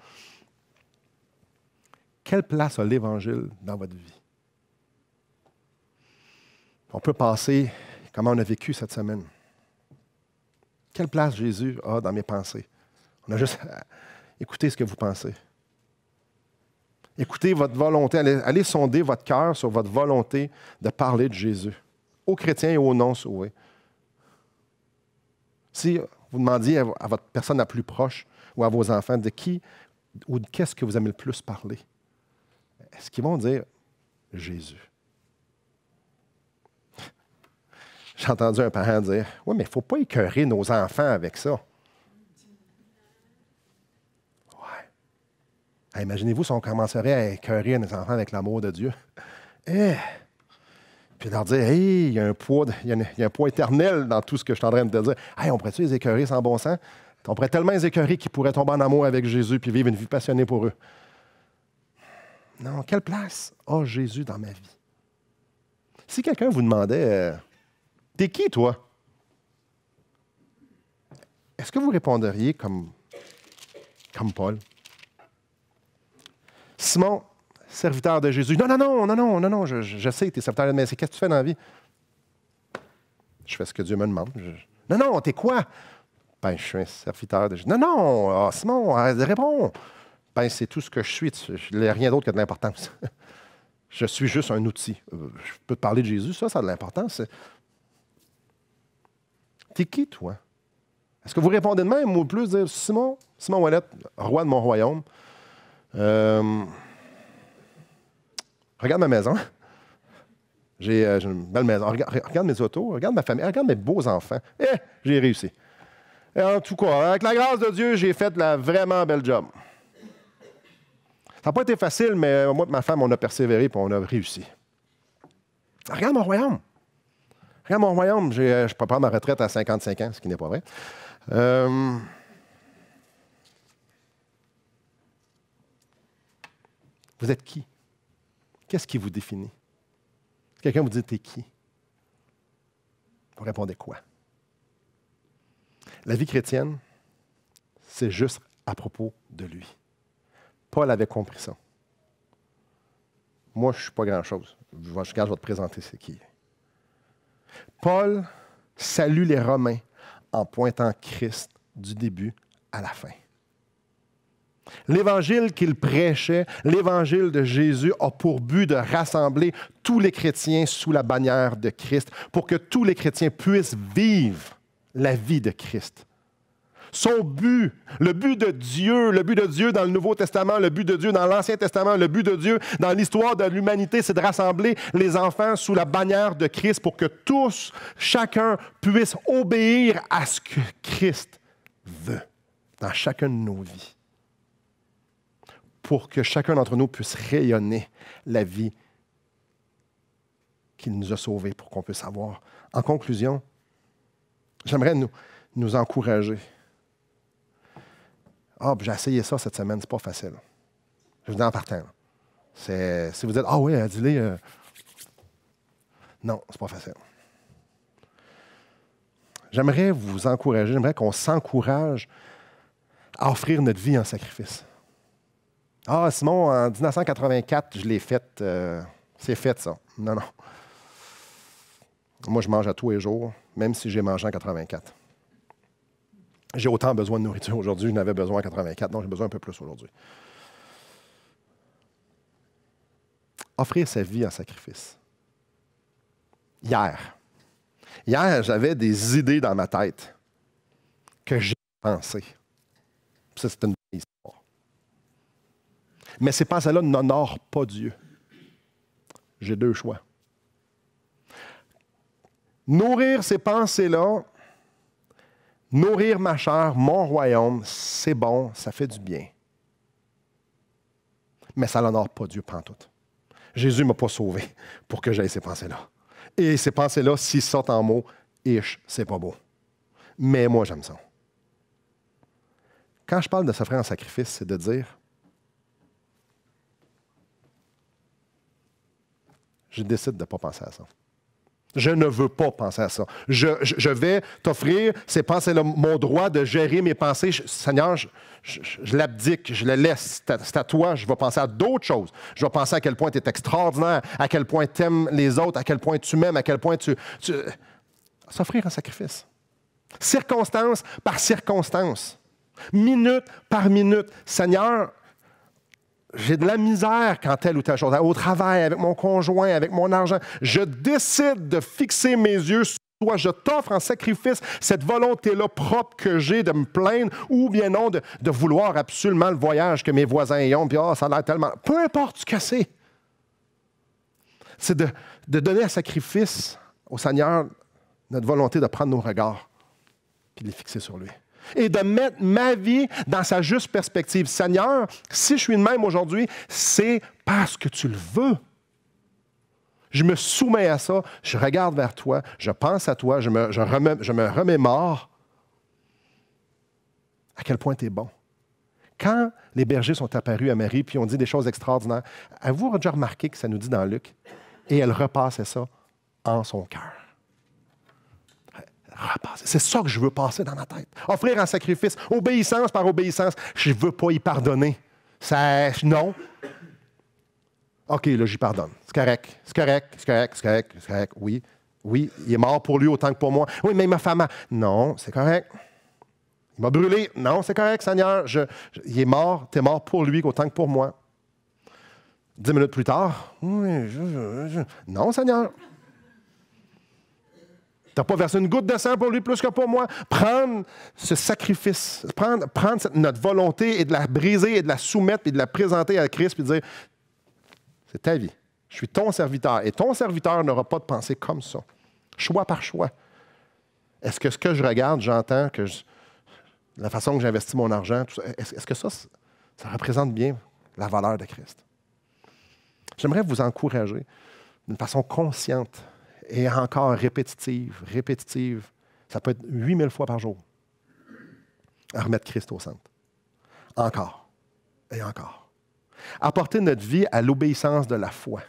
Quelle place a l'Évangile dans votre vie? On peut penser comment on a vécu cette semaine. Quelle place Jésus a dans mes pensées? On a juste à écouter ce que vous pensez. Écoutez votre volonté, allez sonder votre cœur sur votre volonté de parler de Jésus, aux chrétiens et aux non-sauvés. Si vous demandiez à votre personne la plus proche ou à vos enfants de qui ou de qu'est-ce que vous aimez le plus parler, est-ce qu'ils vont dire Jésus? J'ai entendu un parent dire « Oui, mais il ne faut pas écœurer nos enfants avec ça. » Imaginez-vous si on commencerait à écœurer nos enfants avec l'amour de Dieu. Puis leur dire, hey, il y a un poids éternel dans tout ce que je suis en train de te dire. Hey, on pourrait-tu les écœurer sans bon sens? On pourrait tellement les écœurer qu'ils pourraient tomber en amour avec Jésus puis vivre une vie passionnée pour eux. Non, quelle place a Jésus dans ma vie? Si quelqu'un vous demandait, t'es qui, toi? Est-ce que vous répondriez comme Paul? Simon, serviteur de Jésus. Non, je sais, tu es serviteur de Jésus, mais qu'est-ce que tu fais dans la vie? Je fais ce que Dieu me demande. Non, t'es quoi? Ben, je suis un serviteur de Jésus. Non, Simon, réponds. Ben, c'est tout ce que je suis. Je n'ai rien d'autre que de l'importance. Je suis juste un outil. Je peux te parler de Jésus, ça a de l'importance. T'es qui, toi? Est-ce que vous répondez de même ou plus dire Simon Ouellet, roi de mon royaume? Regarde ma maison. J'ai une belle maison. Regarde mes autos, regarde ma famille, regarde mes beaux enfants. J'ai réussi. Et en tout cas, avec la grâce de Dieu, j'ai fait la vraiment belle job. Ça n'a pas été facile, mais moi et ma femme, on a persévéré et on a réussi. Regarde mon royaume. Regarde mon royaume. Je peux prendre ma retraite à 55 ans, ce qui n'est pas vrai. Vous êtes qui? Qu'est-ce qui vous définit? Si quelqu'un vous dit « t'es qui », vous répondez quoi? La vie chrétienne, c'est juste à propos de lui. Paul avait compris ça. Moi, je ne suis pas grand-chose. Je vais te présenter c'est qui. Paul salue les Romains en pointant Christ du début à la fin. L'évangile qu'il prêchait, l'évangile de Jésus, a pour but de rassembler tous les chrétiens sous la bannière de Christ pour que tous les chrétiens puissent vivre la vie de Christ. Son but, le but de Dieu dans le Nouveau Testament, le but de Dieu dans l'Ancien Testament, le but de Dieu dans l'histoire de l'humanité, c'est de rassembler les enfants sous la bannière de Christ pour que tous, chacun, puisse obéir à ce que Christ veut dans chacune de nos vies. Pour que chacun d'entre nous puisse rayonner la vie qu'il nous a sauvés, pour qu'on puisse avoir. En conclusion, j'aimerais nous encourager. J'ai essayé ça cette semaine, c'est pas facile. Je vous dis en partant. Si vous dites, oui, dis-le. Non, c'est pas facile. J'aimerais vous encourager, j'aimerais qu'on s'encourage à offrir notre vie en sacrifice. Simon, en 1984, je l'ai fait. C'est fait, ça. Non. Moi, je mange à tous les jours, même si j'ai mangé en 84. J'ai autant besoin de nourriture aujourd'hui, je n'avais besoin en 84, donc j'ai besoin un peu plus aujourd'hui. Offrir sa vie en sacrifice. Hier, j'avais des idées dans ma tête que j'ai pensées. Ça, c'est une belle histoire. Mais ces pensées-là n'honorent pas Dieu. J'ai deux choix. Nourrir ces pensées-là, nourrir ma chair, mon royaume, c'est bon, ça fait du bien. Mais ça n'honore pas Dieu pantoute. Jésus ne m'a pas sauvé pour que j'aie ces pensées-là. Et ces pensées-là, s'ils sortent en mots, c'est pas beau. Mais moi, j'aime ça. Quand je parle de s'offrir en sacrifice, c'est de dire, je décide de ne pas penser à ça. Je ne veux pas penser à ça. Je vais t'offrir ces pensées-là, mon droit de gérer mes pensées. Seigneur, je l'abdique, je le laisse. C'est à toi, je vais penser à d'autres choses. Je vais penser à quel point tu es extraordinaire, à quel point tu aimes les autres, à quel point tu m'aimes, à quel point tu... S'offrir en sacrifice. Circonstance par circonstance. Minute par minute. Seigneur, j'ai de la misère quand telle ou telle chose, au travail, avec mon conjoint, avec mon argent, je décide de fixer mes yeux sur toi. Je t'offre en sacrifice cette volonté-là propre que j'ai de me plaindre ou bien non de vouloir absolument le voyage que mes voisins y ont, puis ça a l'air tellement... Peu importe ce que c'est. C'est de donner un sacrifice au Seigneur notre volonté de prendre nos regards puis de les fixer sur lui. Et de mettre ma vie dans sa juste perspective. Seigneur, si je suis de même aujourd'hui, c'est parce que tu le veux. Je me soumets à ça, je regarde vers toi, je pense à toi, je me remémore à quel point tu es bon. Quand les bergers sont apparus à Marie puis ont dit des choses extraordinaires, avez-vous déjà remarqué que ça nous dit dans Luc? Et elle repassait ça en son cœur. C'est ça que je veux passer dans ma tête. Offrir un sacrifice, obéissance par obéissance. Je ne veux pas y pardonner. Non. OK, là, j'y pardonne. C'est correct. Oui, il est mort pour lui autant que pour moi. Oui, mais il m'a fait mal. Non, c'est correct. Il m'a brûlé. Non, c'est correct, Seigneur. Il est mort, tu es mort pour lui autant que pour moi. 10 minutes plus tard, oui, non, Seigneur. Tu n'as pas versé une goutte de sang pour lui plus que pour moi. Prendre ce sacrifice, prendre notre volonté et de la briser et de la soumettre et de la présenter à Christ et de dire, c'est ta vie. Je suis ton serviteur et ton serviteur n'aura pas de pensée comme ça. Choix par choix. Est-ce que ce que je regarde, j'entends, la façon que j'investis mon argent, tout ça, est-ce que ça représente bien la valeur de Christ? J'aimerais vous encourager d'une façon consciente et encore répétitive. Ça peut être 8000 fois par jour à remettre Christ au centre. Encore et encore. Apporter notre vie à l'obéissance de la foi.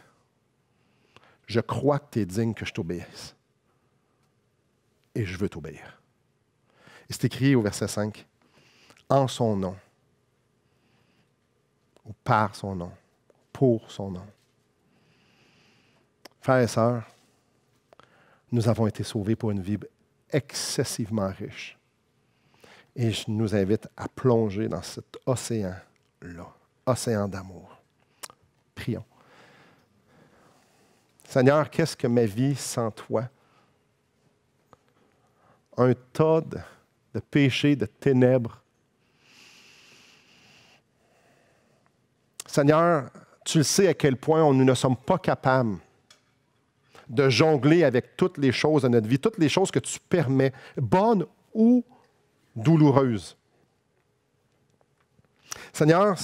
Je crois que tu es digne que je t'obéisse. Et je veux t'obéir. Et c'est écrit au verset 5. En son nom. Ou par son nom. Pour son nom. Frères et sœurs, nous avons été sauvés pour une vie excessivement riche. Et je nous invite à plonger dans cet océan-là, océan d'amour. Prions. Seigneur, qu'est-ce que ma vie sans toi? Un tas de péchés, de ténèbres. Seigneur, tu le sais à quel point nous ne sommes pas capables de jongler avec toutes les choses de notre vie, toutes les choses que tu permets, bonnes ou douloureuses. Seigneur,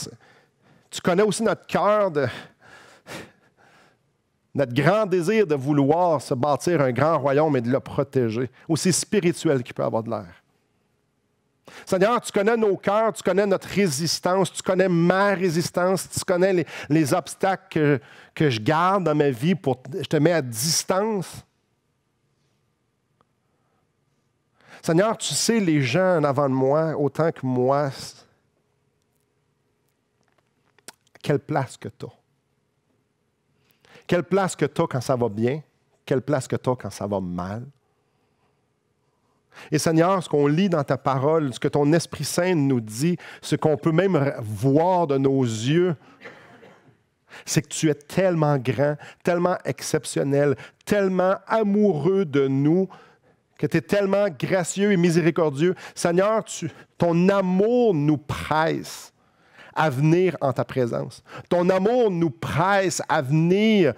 tu connais aussi notre cœur, notre grand désir de vouloir se bâtir un grand royaume et de le protéger, aussi spirituel qu'il peut avoir de l'air. Seigneur, tu connais nos cœurs, tu connais notre résistance, tu connais ma résistance, tu connais les obstacles que je garde dans ma vie, je te mets à distance. Seigneur, tu sais les gens en avant de moi, autant que moi, quelle place que tu as. Quelle place que tu as quand ça va bien, quelle place que tu as quand ça va mal. Et Seigneur, ce qu'on lit dans ta parole, ce que ton Esprit Saint nous dit, ce qu'on peut même voir de nos yeux, c'est que tu es tellement grand, tellement exceptionnel, tellement amoureux de nous, que tu es tellement gracieux et miséricordieux. Seigneur, ton amour nous presse à venir en ta présence. Ton amour nous presse à venir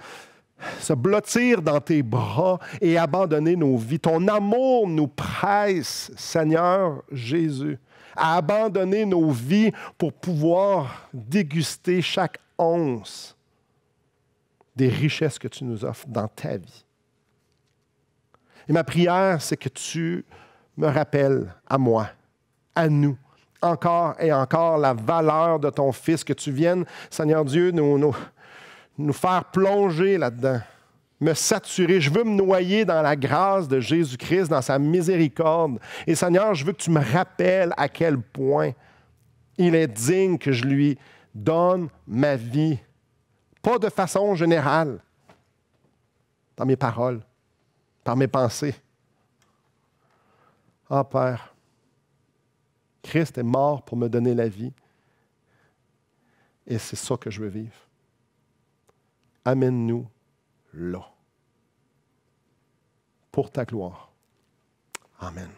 se blottir dans tes bras et abandonner nos vies. Ton amour nous presse, Seigneur Jésus, à abandonner nos vies pour pouvoir déguster chaque once des richesses que tu nous offres dans ta vie. Et ma prière, c'est que tu me rappelles à moi, à nous, encore et encore la valeur de ton Fils, que tu viennes, Seigneur Dieu, nous faire plonger là-dedans, me saturer. Je veux me noyer dans la grâce de Jésus-Christ, dans sa miséricorde. Et Seigneur, je veux que tu me rappelles à quel point il est digne que je lui donne ma vie. Pas de façon générale, dans mes paroles, par mes pensées. Ah, Père, Christ est mort pour me donner la vie. Et c'est ça que je veux vivre. Amène-nous là. Pour ta gloire. Amen.